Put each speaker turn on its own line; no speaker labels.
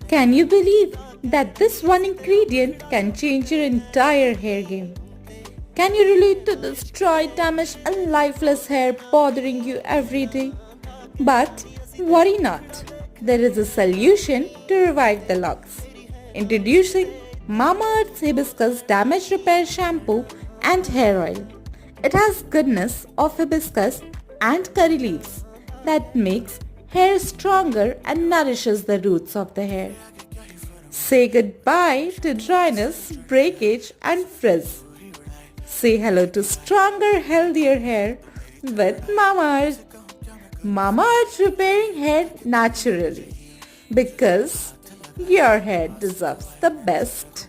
Can you believe that this one ingredient can change your entire hair game? Can you relate to this dry, damaged and lifeless hair bothering you every day? But worry not. There is a solution to revive the locks. Introducing Mamaearth's Hibiscus Damage Repair Shampoo and Hair Oil. It has goodness of hibiscus and curry leaves that makes hair stronger and nourishes the roots of the hair. Say goodbye to dryness, breakage and frizz. Say hello to stronger, healthier hair with Mamaearth. Mamaearth repairing hair naturally because your hair deserves the best.